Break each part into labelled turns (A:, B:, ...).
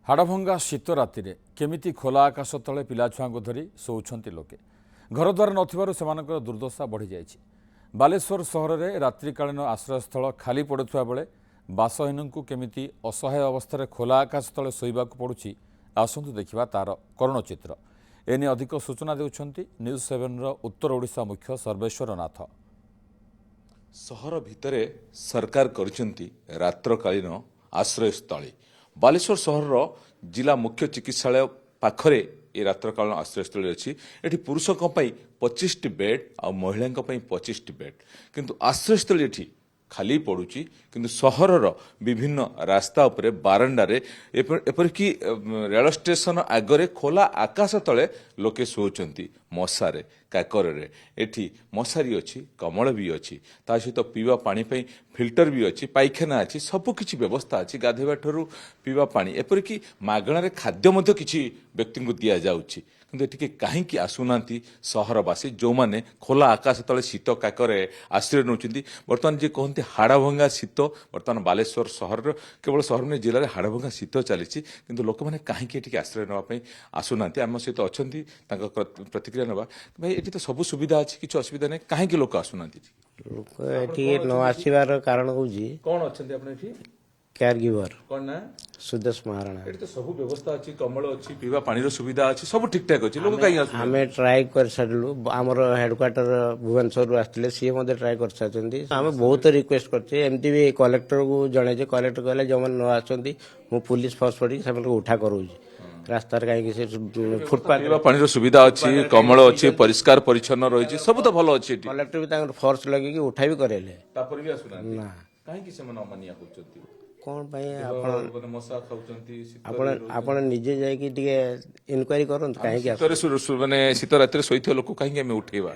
A: हाड़भंगा शीत राति केमिति खोला आकाश तले पिलाछुआ धरी शोचंती लोके घरद्वार नथिबारु दुर्दशा बढ़ी जाइछि। बालेश्वर सहर में रात्रिकालीन आश्रयस्थल खाली पड़ुवा बेले बासहीन को केमिति असहाय अवस्था खोला आकाश तले शोइबा पड़ुछि आसंतु देखिबा तार करुण चित्र। एने अधिक सूचना देउछंती न्यूज 7 रो उत्तर ओडिशा मुख्य सर्वेश्वर नाथ।
B: सहर भितरे सरकार करछंती रात्रकालीन आश्रयस्थली। बालेश्वर सहर जिला मुख्य चिकित्सालय पाखरे ये रात्रकालीन आश्रयस्थली अच्छी। एठी पुरुषों 25 बेड और महिलाओं 25 बेड किंतु आश्रयस्थली एठी खाली पड़ुची। किंतु सहरर विभिन्न रास्ता उपरे बारंडारे एपरिकी रेल स्टेशन आगरे खोला आकाश तले लोके शोचंती मशारे काकरे। एठी मशारी अच्छी, कमल भी अच्छी, ता सहित पीवा पानी पई फिल्टर भी अच्छी, पाइखाना अच्छी, सबकिछि व्यवस्था अच्छी। गाधेबा ठरू पीवा पानी एपरिकी मागणारे खाद्य मध्य किछि व्यक्ति को दिया जाउछि। किंतु एटिके काहींकी आसुनांती सहरवासी जो माने खोला आकाश तले शीत काकरे आश्रय नउछंती। वर्तमान जे कहंती हाड़भंगा शीत वर्तमान बालेश्वर सहर केवल सहर में जिले में हाड़भंगा शीत चली। किंतु लोक मैंने कहीं आश्रय नापी आसुनांती। आम सहित अच्छी प्रतिक्रिया नवा भाई ये तो सब सुविधा अच्छी, किसी असुविधा नहीं, कहीं लोक आसुनांती
C: लोक ये न आसबार कारण हूँ
B: कौन अच्छा आपने
C: केयर गिवर
B: कौन ना
C: सुदेश महाराणा।
B: ये तो सब व्यवस्था अच्छी, कमल अच्छी, पीवा पानी सुविधा अच्छी, सब ठीक ठाक अच्छी। लोक कहीं
C: आम ट्राए कर सारू आमर हेडक्वार्टर भुवनेश्वर आसते सी ट्राए कर सारी। आम बहुत रिक्वेस्ट करमती भी कलेक्टर को जन कलेक्टर कहले जो मैंने न आसती मु पुलिस फोर्स पड़ी से उठा करूँ रास्ता कहीं फुटपाथ
B: पानी सुविधा अच्छी, कमल अच्छी, परिष्कार परिच्छन्न रही, सब तो भल अच्छी।
C: कलेक्टर भी फोर्स लगे उठा भी करेले
B: ना कहीं
C: कौन
B: मशा खाऊंती
C: आपण निजे जाइए इनक्वारी करते कहीं
B: माने शीत रात शोथे लोक कहीं उठेबा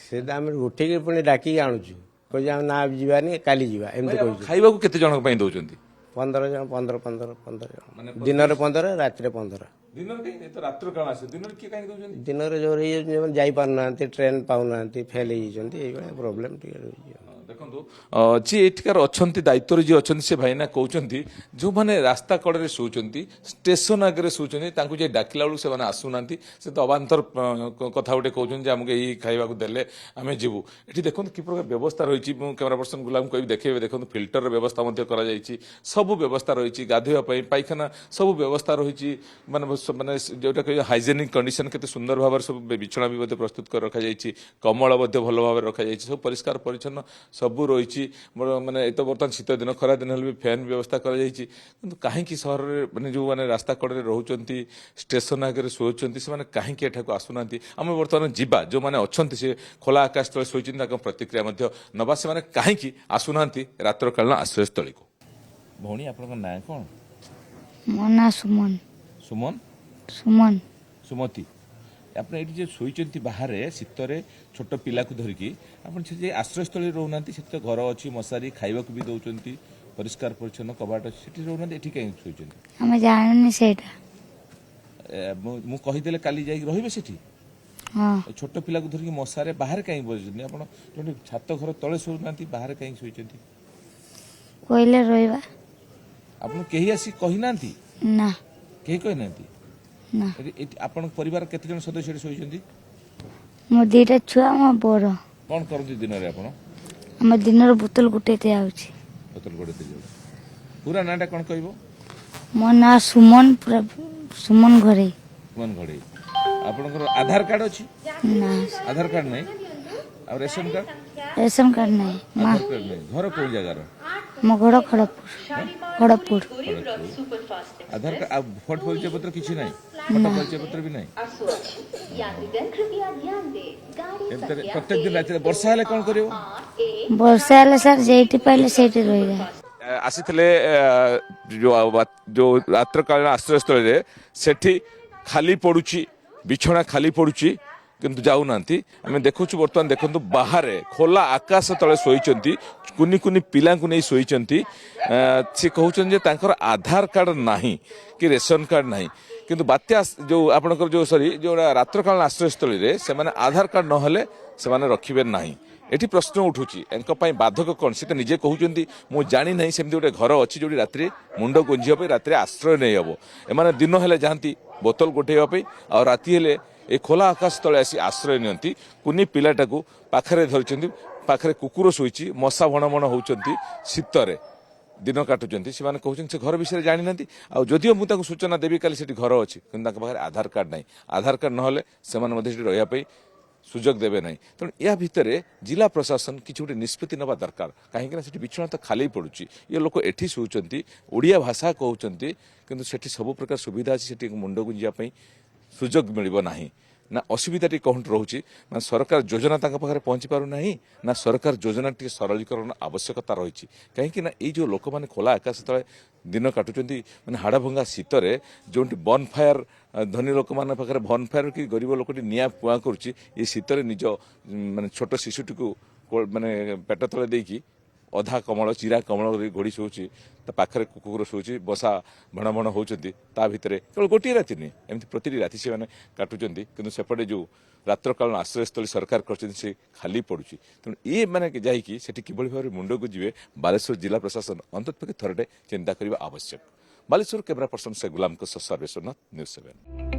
C: से उठे पुणी डाक आणुचु कह ना जावानी काली जावा एमती
B: खाइबा केते जन पई दउचंती
C: 15 जन 15 जन दिन में 15 रात 15 दिन में जो जाई पारना ट्रेन पाऊना फेल हो प्रोब्लेम
B: देखो जी एठिकार अच्छा दायित्व जी अच्छा से भाईना कहते जो मैंने रास्ता कड़े शोचंती स्टेशन आगे शोचंती जे डाकिला बेलू से आसुना से तो अबांतर कथा गोटे कहते आमको यही खाइबा देले आम जीवु। ये देखो कि प्रकार व्यवस्था रही कैमेरा पर्सन गुलाम कह देखे देखो फिल्टर व्यवस्था सब व्यवस्था रही, गाधोवा पाइखाना सब व्यवस्था रही, माने जोटा कह हाइजेनिक कंडीशन केते सुंदर भाव सब बिछना भी प्रस्तुत कर रखा जाइए, कमल भल भाव रखा जाइए, सब परिष्कार परिच्छन्न सबू रही। माने ये तो बर्तमान शीत दिन खरा दिन भी फैन व्यवस्था कर कहीं सहर में जो मैंने रास्ता कड़े रोचंती स्टेशन आगे शोचंती से कहीं एठाक आसुना। आम बर्तमान जीवा जो मैंने अच्छा से खोला आकाश तले शोचती प्रतिक्रिया नवा से कहीं आसुना रात्रकालीन आश्रयस्थली को। भौणी आपन ना कौन?
D: मो ना सुमन।
B: सुमन
D: सुमन
B: सुमति आप शोचती बाहर शीतर छोट पिला को धरिकी आपन आश्रयस्थली रोना से घर अच्छी मशारी खाइबा भी दौरान परिष्कार परिच्छन्न कबाट से रोना ये कहीं शोचती
D: हमें जाननी सेटा
B: मु कहीदेले काली जाई रहिबे सेठी।
D: हां
B: छोट पिला को धरिकी मशारे बाहर कहीं बसुनी आपन जो छात घर तले शोना बाहर कहीं शोचती
D: कोइले रोइबा
B: आपन केही आसी कहि नांती
D: ना
B: केही कहि नांती
D: ना
B: आपन परिवार केते जन सदस्य शोचंती?
D: मो दीटा छुआ मो बड़
B: कौन करती दिन रे आपन?
D: हम दिन रो बोतल गुटेते आउची।
B: बोतल गुटेते जाउ पूरा नाटा कौन कहबो?
D: मो ना सुमन, पूरा सुमन घरे।
B: सुमन घरे। आपन आधार कार्ड अछि?
D: ना
B: आधार कार्ड नहीं आ रेशन कार्ड?
D: रेशन कार्ड नहीं।
B: आधार कार्ड नहीं। घर कोन जगह रो?
D: मो घर खड़गपुर।
B: आधार कार्ड फोटो परिचय पत्र किछि नहीं? फोटो परिचय पत्र भी नहीं। प्रत्येक दिन रात वर्षा हेले कौन करियो?
D: वर्षा हेले सर जेठी पाइले सेठी रहिगा।
B: आसीथिले जो रात्रकालीन आश्रयस्थल सेठी खाली पड़ुची, बिछना खाली पड़ुची किंतु जाऊना आम देखु बर्तमान देखु बाहर खोला आकाश तले शोचंती कुनी कुनी पिला को नहीं शोचंती। सी कहते आधार कार्ड नहीं कि रेशन कार्ड नहीं किंतु बात्या जो आपनकर जो सॉरी जो रात्रकालीन आश्रयस्थली से आधार कार्ड नहले से रखिबे नहीं ଏଠି ପ୍ରଶ୍ନ ଉଠୁଛି ଏଙ୍କ ପାଇଁ ବାଧକ କ'ଣ ସେ ତ ନିଜେ କହୁଛନ୍ତି ମୁଁ ଜାଣି ନାହିଁ ସେମିତି ଗୋଟେ ଘର ଅଛି ଯୋଉଠି ରାତିରେ ମୁଣ୍ଡ ଗୁଞ୍ଜିବା ପାଇଁ ରାତିରେ ଆଶ୍ରୟ ନେଇ ହେବ ଏମାନେ ଦିନ ହେଲେ ଯାଆନ୍ତି ବୋତଲ ଗୋଟେଇବା ପାଇଁ ଆଉ ରାତି ହେଲେ ଏ ଖୋଲା ଆକାଶ ତଳେ ଆସି ଆଶ୍ରୟ ନିଅନ୍ତି କୁନି ପିଲାଟାକୁ ପାଖରେ ଧରିଛନ୍ତି ପାଖରେ କୁକୁର ଶୋଇଛି ମଶା ଭଣ ଭଣ ହେଉଛନ୍ତି ଶୀତରେ ଦିନ କାଟୁଛନ୍ତି ସେମାନେ କହୁଛନ୍ତି ସେ ଘର ବିଷୟରେ ଜାଣିନାହାନ୍ତି ଆଉ ଯଦିଓ ମୁଁ ତାଙ୍କୁ ସୂଚନା ଦେବି କାଲି ସେଠି ଘର ଅଛି କିନ୍ତୁ ତାଙ୍କ ପାଖରେ ଆଧାର କାର୍ଡ ନାହିଁ ଆଧାର କାର୍ଡ ନହେଲେ ସେମାନେ ମଧ୍ୟ ସେଠି ରହିବା ପାଇଁ ସୁଯୋଗ ଦେବେ ନାହିଁ ତେଣୁ ଏହା ଭିତରେ ଜିଲ୍ଲା ପ୍ରଶାସନ କିଛି ଗୋଟେ ନିଷ୍ପତ୍ତି ନେବା ଦରକାର କାହିଁକିନା ସେଠି ବିଛଣା ତ ଖାଲି ପଡ଼ୁଛି ଏ ଲୋକ ଏଠି ଶୋଉଛନ୍ତି ଓଡ଼ିଆ ଭାଷା କହୁଛନ୍ତି କିନ୍ତୁ ସେଠି ସବୁ ପ୍ରକାର ସୁବିଧା ଅଛି ସେଠି ମୁଣ୍ଡକୁ ଯିବା ପାଇଁ ସୁଯୋଗ ମିଳିବ ନାହିଁ ନା ଅସୁବିଧାଟି କେଉଁଠି ରହୁଛି ମାନେ ସରକାର ଯୋଜନା ତାଙ୍କ ପାଖରେ ପହଞ୍ଚି ପାରୁନାହିଁ ନା ସରକାର ଯୋଜନା ଟିକେ ସରଳୀକରଣ ଆବଶ୍ୟକତା ରହିଛି କାହିଁକି ନା ଏଇ ଯେଉଁ ଲୋକମାନେ ଖୋଲା ଆକାଶ ତଳେ ଦିନ କାଟୁଛନ୍ତି ମାନେ ହାଡ଼ଭଙ୍ଗା ଶୀତରେ ଯେଉଁଠି ବନ୍ ଫାୟାର ଧନୀ ଲୋକମାନଙ୍କ ପାଖରେ ବନ୍ ଫାୟାର କି ଗରିବ ଲୋକଟି ନିଆଁ ପୁଆଁ କରୁଛି ଏ ଶୀତରେ ନିଜ ମାନେ ଛୋଟ ଶିଶୁଟିକୁ ମାନେ ପେଟ ତଳେ ଦେଇକି ଅଧା କମଳ ଚିରା କମଳ ଘୋଡ଼ି ଶୋଉଛି ତା ପାଖରେ କୁକୁର ଶୋଉଛି ବସା ଭଣ ଭଣ ହେଉଛନ୍ତି ତା ଭିତରେ କେବଳ ଗୋଟିଏ ରାତି ନୁହେଁ ଏମିତି ପ୍ରତିଟି ରାତି ସେମାନେ କାଟୁଛନ୍ତି କିନ୍ତୁ ସେପଟେ ଯେଉଁ ରାତ୍ରକାଳୀନ ଆଶ୍ରୟସ୍ଥଳୀ ସରକାର କରିଛନ୍ତି ସେ ଖାଲି ପଡ଼ୁଛି ତେଣୁ ଏ ମାନେ ଯାଇକି ସେଠି କିଭଳି ଭାବରେ ମୁଣ୍ଡକୁ ଯିବେ ବାଲେଶ୍ୱର ଜିଲ୍ଲା ପ୍ରଶାସନ ଅନ୍ତତଃ ଥରଟେ ଚିନ୍ତା କରିବା ଆବଶ୍ୟକ ବାଲେଶ୍ୱର କ୍ୟାମେରା ପର୍ସନ ସେ ଗୁଲାମଙ୍କ ସହ ସର୍ବେଶ୍ୱରନାଥ ନ୍ୟୁଜ୍ 7